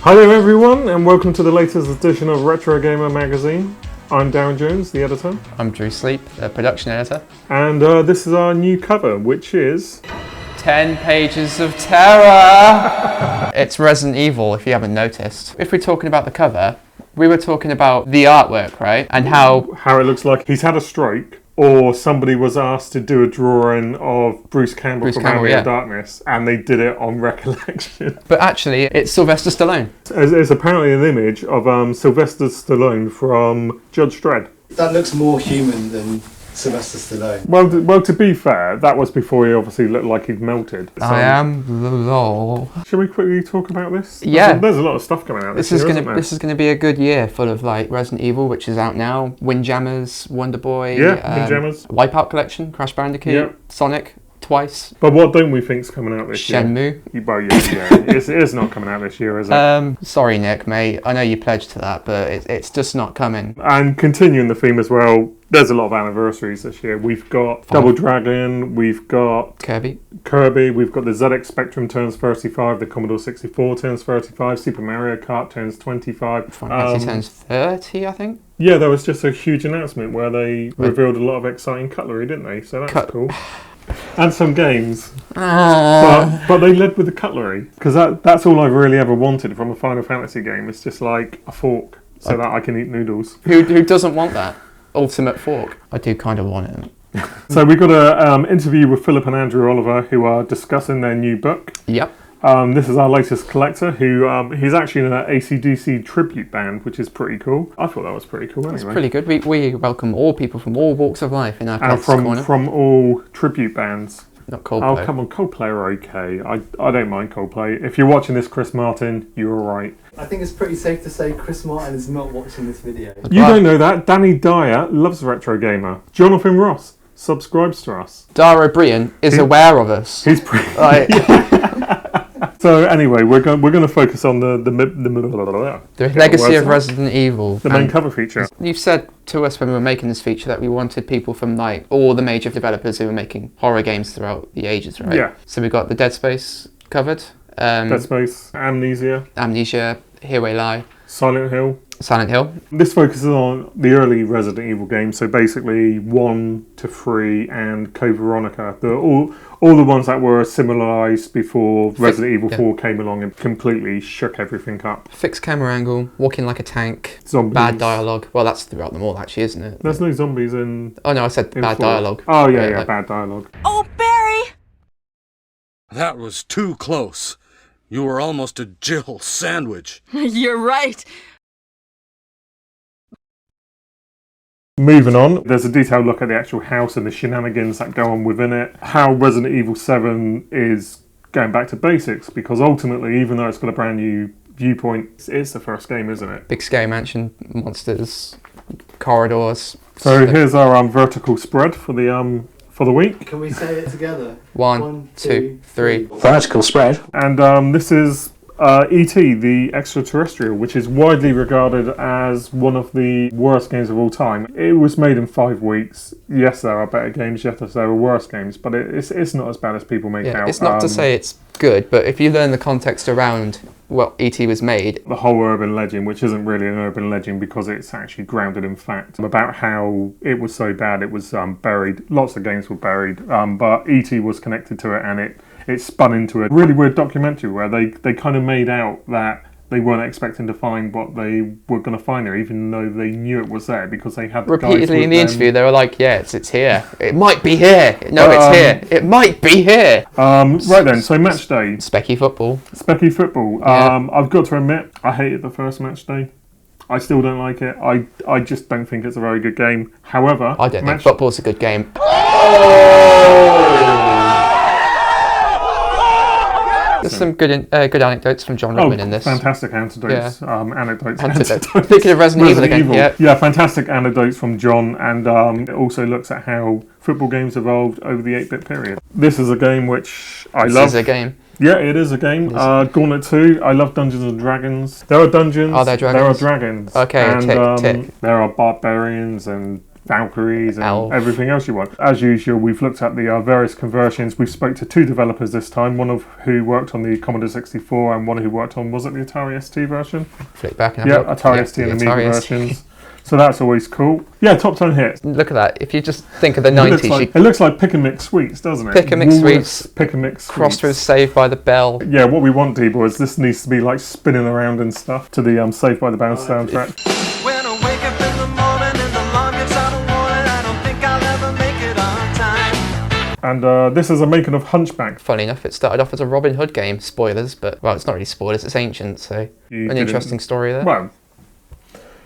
Hi there everyone, and welcome to the latest edition of Retro Gamer Magazine. I'm Darran Jones, the editor. I'm Drew Sleep, the production editor. And this is our new cover, which is... 10 pages of terror! It's Resident Evil, if you haven't noticed. If we're talking about the cover, we were talking about the artwork, right? And how it looks like he's had a stroke, or somebody was asked to do a drawing of Bruce Campbell from Army of Darkness, and they did it on recollection. But actually, it's Sylvester Stallone. It's apparently an image of Sylvester Stallone from Judge Dredd. That looks more human than Sylvester Stallone. Well, to be fair, that was before he obviously looked like he'd melted. So, I am the law. Shall we quickly talk about this? Yeah. There's a lot of stuff coming out this year, isn't there? This is going to be a good year full of like Resident Evil, which is out now, Windjammers, Wonder Boy, Windjammers, Wipeout Collection, Crash Bandicoot, Sonic, twice. But what don't we think's coming out this year? Shenmue. Well, yeah. It's not coming out this year, is it? Sorry, Nick, mate. I know you pledged to that, but it's just not coming. And continuing the theme as well, there's a lot of anniversaries this year. We've got Double Dragon, we've got Kirby, we've got the ZX Spectrum turns 35, the Commodore 64 turns 35, Super Mario Kart turns 25. Final Fantasy turns 30, I think. Yeah, there was just a huge announcement where they revealed a lot of exciting cutlery, didn't they? So that's cool. And some games. But they led with the cutlery, because that's all I've really ever wanted from a Final Fantasy game. It's just like a fork so that I can eat noodles. Who doesn't want that? Ultimate fork. I do kind of want it. So we got an interview with Philip and Andrew Oliver, who are discussing their new book. Yep. This is our latest collector, who he's actually in an AC/DC tribute band, which is pretty cool. I thought that was pretty cool. Anyway, it's pretty good. We welcome all people from all walks of life in our corner. From all tribute bands. Not Coldplay. Oh, come on, Coldplay are okay. I don't mind Coldplay. If you're watching this, Chris Martin, you're all right. I think it's pretty safe to say Chris Martin is not watching this video. You don't know that. Danny Dyer loves Retro Gamer. Jonathan Ross subscribes to us. Dara Brian is aware of us. He's pretty... So anyway, we're going to focus on the legacy of Resident Evil. The main cover feature. You've said to us when we were making this feature that we wanted people from like all the major developers who were making horror games throughout the ages, right? Yeah. So we got the Dead Space covered. Dead Space, Amnesia, Here We Lie, Silent Hill. This focuses on the early Resident Evil games, so basically 1 to 3 and Code Veronica. All the ones that were similarised before Resident Evil 4 came along and completely shook everything up. Fixed camera angle, walking like a tank, zombies. Bad dialogue. Well, that's throughout them all, actually, isn't it? There's no zombies in... Oh no, I said bad 4. dialogue. Oh yeah, bad dialogue. Oh, Barry! That was too close. You were almost a Jill sandwich. You're right. Moving on, there's a detailed look at the actual house and the shenanigans that go on within it. How Resident Evil 7 is going back to basics, because ultimately, even though it's got a brand new viewpoint, it's the first game, isn't it? Big scary mansion, monsters, corridors. So here's our vertical spread for the week. Can we say it together? One, two, three. Vertical spread. And this is E.T. the Extraterrestrial, which is widely regarded as one of the worst games of all time. It was made in 5 weeks. Yes, there are better games. Yes, there are worse games, but it's not as bad as people make out. It's not to say it's good, but if you learn the context around what E.T. was made... The whole urban legend, which isn't really an urban legend because it's actually grounded in fact, about how it was so bad it was buried. Lots of games were buried, but E.T. was connected to it, and it spun into a really weird documentary where they kind of made out that they weren't expecting to find what they were going to find there, even though they knew it was there, because they had the repeatedly in the interview they were like, yeah, it's here. It might be here. No, it's here. It might be here. Right then, so match day. Specky football. Yeah. I've got to admit, I hated the first match day. I still don't like it. I just don't think it's a very good game. However... I don't think football's a good game. There's some good anecdotes from John Redman in this. Fantastic anecdotes. Yeah. Anecdotes. Thinking of Resident Evil again. Yeah, fantastic anecdotes from John, and it also looks at how football games evolved over the 8-bit period. This is a game which I love. This is a game. Yeah, it is a game. Gauntlet 2. I love Dungeons and Dragons. There are dungeons. Are there dragons? There are dragons. Okay, and, tick. There are barbarians and Valkyries and Elf. everything else you want. As usual, we've looked at the various conversions. We've spoke to 2 developers this time, one of who worked on the Commodore 64 and one who worked on, was it the Atari ST version? Flick back and have a look. Atari ST and Amiga Atari ST. versions. So that's always cool. Yeah, top 10 hits. Look at that. If you just think of the It 90s, looks like Pick and Mix Sweets, doesn't it? Pick and Mix Woolworths Sweets, Pick and Mix crossed with Sweets. Saved by the Bell. Yeah, what we want, D-Boy, is this needs to be like spinning around and stuff to the Saved by the Bell soundtrack. When I wake up in the morning and the alarm gets out of warning, I don't think I'll ever make it on time. And this is a making of Hunchback. Funny enough, it started off as a Robin Hood game. Spoilers, but, well, it's not really spoilers, it's ancient, so You an didn't- interesting story there. Well,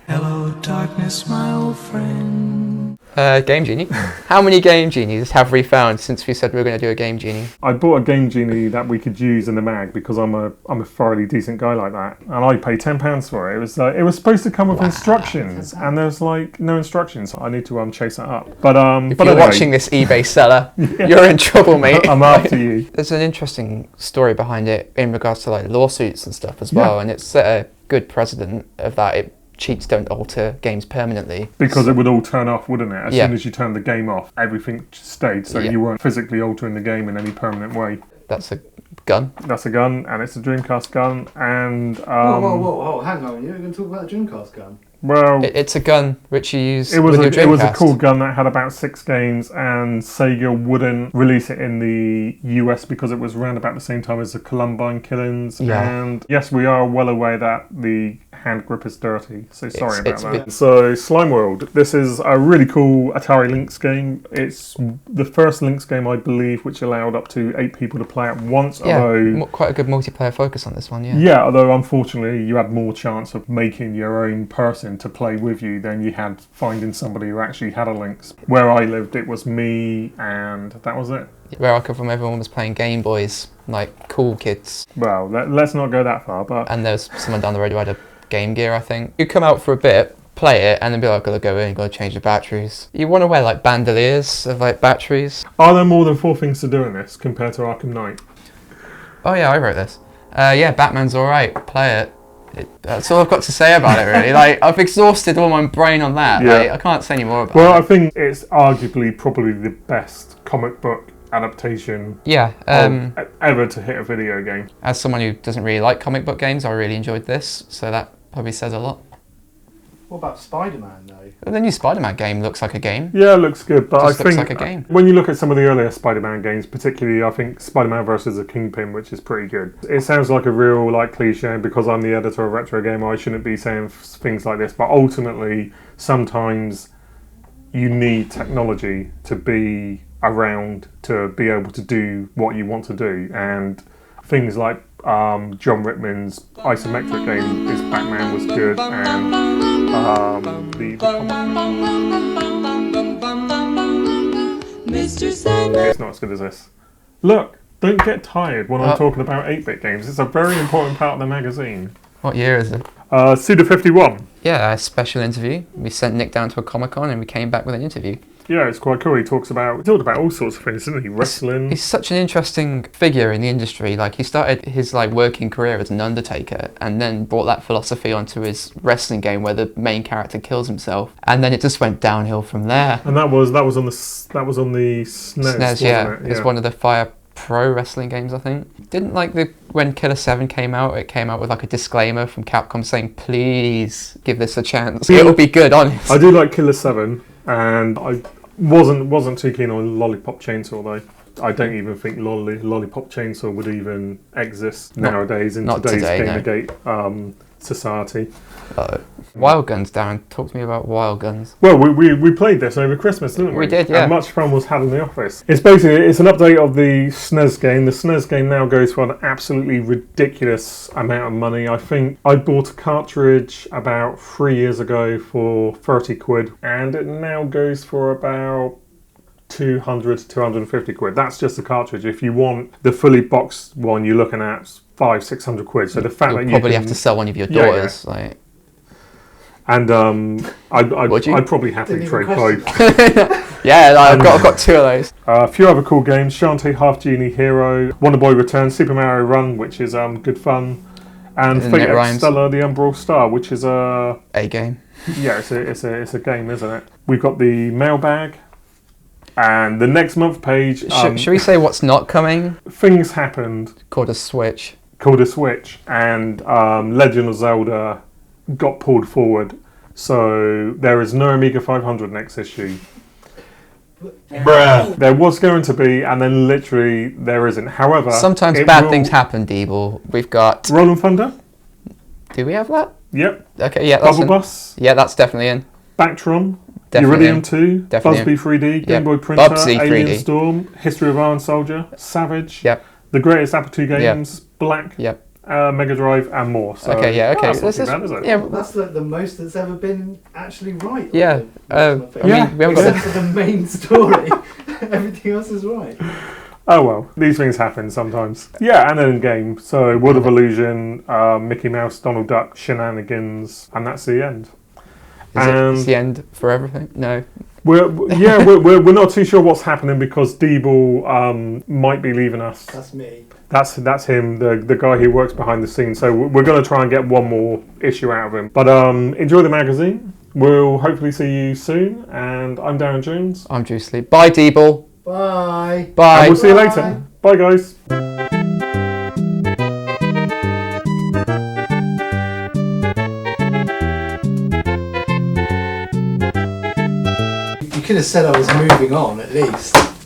Hello, darkness, my old friend. Game Genie. How many Game Genies have we found since we said we were going to do a Game Genie? I bought a Game Genie that we could use in the mag because I'm a thoroughly decent guy like that, and I paid £10 for it. It was supposed to come with instructions, and there's like no instructions. I need to chase that up. But If but you're anyway, watching this eBay seller, you're in trouble, mate. I'm after you. There's an interesting story behind it in regards to like lawsuits and stuff as well, and it's set a good precedent of that. Cheats don't alter games permanently. Because it would all turn off, wouldn't it? As Yeah. soon as you turned the game off, everything stayed, so Yeah. you weren't physically altering the game in any permanent way. That's a gun. That's a gun, and it's a Dreamcast gun, and Whoa, hang on. You're going to talk about a Dreamcast gun? well, It's a gun which you use it was with your it was a Dreamcast. cool gun that had about 6 games, and Sega wouldn't release it in the US because it was around about the same time as the Columbine killings. Yeah. And yes, we are well aware that the hand grip is dirty, so sorry It's about a that. bit- So Slime World, this is a really cool Atari Lynx game. It's the first Lynx game, I believe, which allowed up to 8 people to play at once. Yeah, Although quite a good multiplayer focus on this one, yeah. yeah, although unfortunately you had more chance of making your own person to play with you than you had finding somebody who actually had a Lynx. Where I lived, it was me, and that was it. Where I come from, everyone was playing Game Boys, like cool kids. Well, let's not go that far, but And there was someone down the road who had a Game Gear, I think. You come out for a bit, play it, and then be like, gotta go in, gotta change the batteries. You want to wear like bandoliers of like batteries. are there more than 4 things to do in this compared to Arkham Knight? Oh yeah, I wrote this. Yeah, Batman's alright, play it. That's all I've got to say about it, really. Like, I've exhausted all my brain on that. Yeah. Like, I can't say any more about Well, it. I think it's arguably probably the best comic book adaptation Yeah, ever to hit a video game. as someone who doesn't really like comic book games, I really enjoyed this, so that probably says a lot. What about Spider-Man, though? The new Spider-Man game looks like a game. Yeah, it looks good, but Just I looks think like a game. when you look at some of the earlier Spider-Man games, particularly I think Spider-Man versus the Kingpin, which is pretty good. It sounds like a real like cliche because I'm the editor of Retro Gamer. I shouldn't be saying things like this, but ultimately, sometimes you need technology to be around to be able to do what you want to do, and things like John Rittman's isometric game is Batman was good, and it's not as good as this. Look, don't get tired when I'm talking about 8-bit games. It's a very important part of the magazine. What year is it? Suda51. Yeah, a special interview. We sent Nick down to a Comic-Con and we came back with an interview. Yeah, it's quite cool. He talked about all sorts of things, didn't he? Wrestling. He's such an interesting figure in the industry. Like, he started his like working career as an undertaker and then brought that philosophy onto his wrestling game where the main character kills himself, and then it just went downhill from there. And that was on the SNES, SNES, wasn't yeah. it? It's one of the Fire Pro wrestling games, I think. Didn't like when Killer 7 came out, it came out with like a disclaimer from Capcom saying, please give this a chance. Yeah. It'll be good, honest. I do like Killer 7, and I wasn't too keen on Lollipop Chainsaw though. I don't even think Lollipop Chainsaw would even exist nowadays in not today's today, Gamergate society. Wild Guns, Darren. Talk to me about Wild Guns. Well, we played this over Christmas, didn't we? We did, yeah. And much fun was had in the office. It's an update of the SNES game. The SNES game now goes for an absolutely ridiculous amount of money. I think I bought a cartridge about 3 years ago for 30 quid, and it now goes for about 200 to 250 quid. That's just the cartridge. If you want the fully boxed one, you're looking at 500-600 quid. So the fact You'll that you probably can, have to sell one of your Yeah, yeah. daughters. Like, and Would you? I'd probably happily Didn't even trade question both. yeah, like, I've got 2 of those. A few other cool games: Shantae, Half Genie Hero, Wonder Boy Returns, Super Mario Run, which is good fun, and And Fate it rhymes. Stella, The Umbral Star, which is A game. Yeah, it's a game, isn't it? We've got the mailbag, and the next month page. Should we say what's not coming? Things happened. Called a Switch. Called a Switch, and Legend of Zelda got pulled forward. So there is no Amiga 500 next issue. Bruh. There was going to be, and then literally there isn't. However, Sometimes bad things happen, Deeble. We've got... Roland Thunder. Do we have that? Yep. Okay, yeah, that's Bubble in. Bus. Yeah, that's definitely in. Bactron. Definitely Iridium in. 2. Definitely Buzzbee 3D. Game Yep. Boy Printer. Bubsy Alien 3D. Storm. History of Iron Soldier. Savage. Yep. The Greatest Apple II Games. Black. Yep. Mega Drive and more. So Okay, yeah, okay. That's not This too is- bad, is it? Yeah, That's like the most that's ever been actually right. Yeah, I mean, we haven't got Except for the main story. Everything else is right. Oh well, these things happen sometimes. Yeah, and then in game. So World of Illusion, Mickey Mouse, Donald Duck, Shenanigans, and that's the end. Is it the end for everything? No. We're not too sure what's happening because Deeble might be leaving us. That's me. That's him, the guy who works behind the scenes. So we're going to try and get one more issue out of him. But enjoy the magazine. We'll hopefully see you soon. And I'm Darran Jones. I'm Juice Lee. Bye, Deeble. Bye. Bye. And we'll see you Bye. later. Bye, guys. You could have said I was moving on at least.